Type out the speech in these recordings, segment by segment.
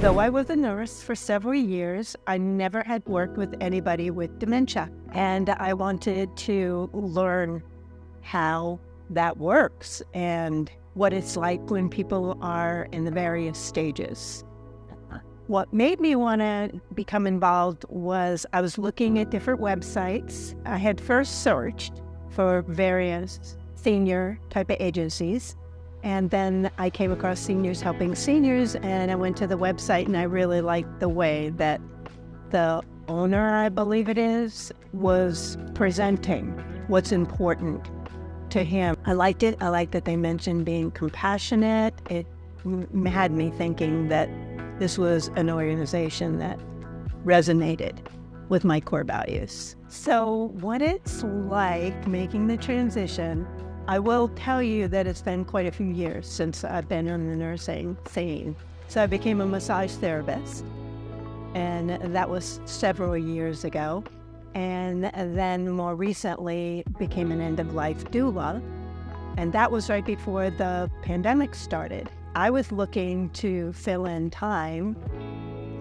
Though I was a nurse for several years, I never had worked with anybody with dementia. And I wanted to learn how that works and what it's like when people are in the various stages. What made me want to become involved was I was looking at different websites. I had first searched for various senior type of agencies, and then I came across Seniors Helping Seniors, and I went to the website, and I really liked the way that the owner, I believe it is, was presenting what's important to him. I liked it. I liked that they mentioned being compassionate. It had me thinking that this was an organization that resonated with my core values. So what it's like making the transition, I will tell you that it's been quite a few years since I've been in the nursing scene. So I became a massage therapist, and that was several years ago. And then more recently became an end-of-life doula, and that was right before the pandemic started. I was looking to fill in time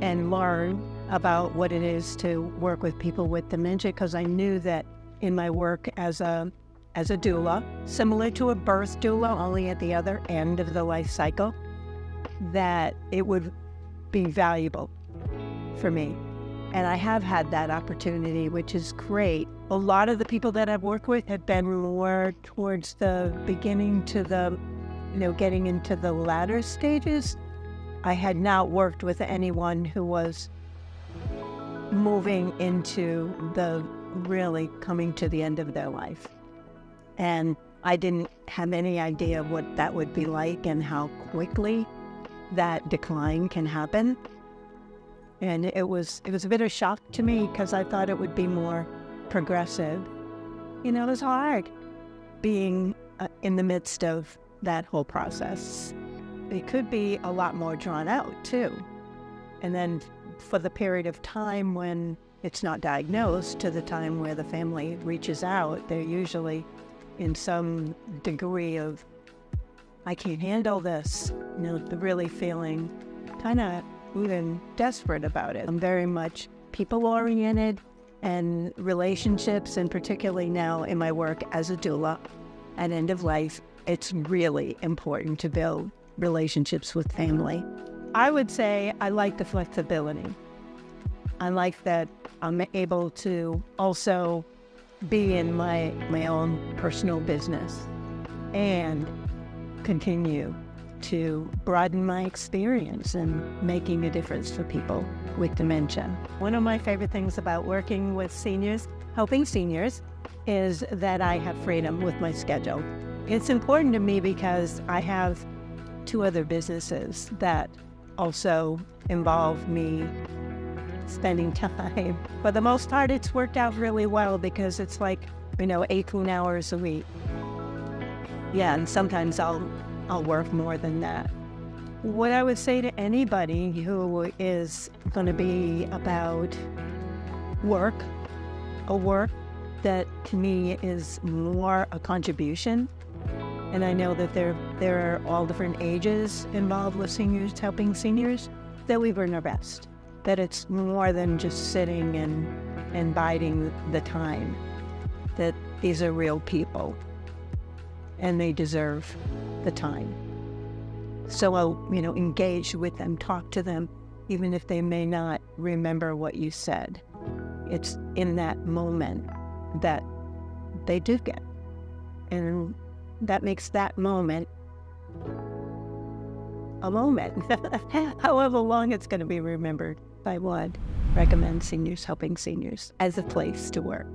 and learn about what it is to work with people with dementia, because I knew that in my work as a doula, similar to a birth doula, only at the other end of the life cycle, that it would be valuable for me. And I have had that opportunity, which is great. A lot of the people that I've worked with have been more towards the beginning to the getting into the latter stages. I had not worked with anyone who was moving into the really coming to the end of their life. And I didn't have any idea what that would be like and how quickly that decline can happen. And it was a bit of a shock to me because I thought it would be more progressive. It was hard being in the midst of that whole process. It could be a lot more drawn out too. And then for the period of time when it's not diagnosed to the time where the family reaches out, they're usually in some degree of, I can't handle this, really feeling kind of even desperate about it. I'm very much people-oriented and relationships, and particularly now in my work as a doula at end of life, it's really important to build relationships with family. I would say I like the flexibility. I like that I'm able to also be in my own personal business and continue to broaden my experience in making a difference for people with dementia. One of my favorite things about working with seniors, helping seniors, is that I have freedom with my schedule. It's important to me because I have 2 other businesses that also involve me spending time. For the most part, it's worked out really well because it's like, 18 hours a week. Yeah, and sometimes I'll work more than that. What I would say to anybody who is going to be about work, a work that to me is more a contribution, and I know that there are all different ages involved with seniors helping seniors, that we earn our best. That it's more than just sitting and biding the time. That these are real people, and they deserve the time. So I'll, engage with them, talk to them, even if they may not remember what you said. It's in that moment that they do get. And that makes that moment a moment. However long it's going to be remembered. I would recommend Seniors Helping Seniors as a place to work.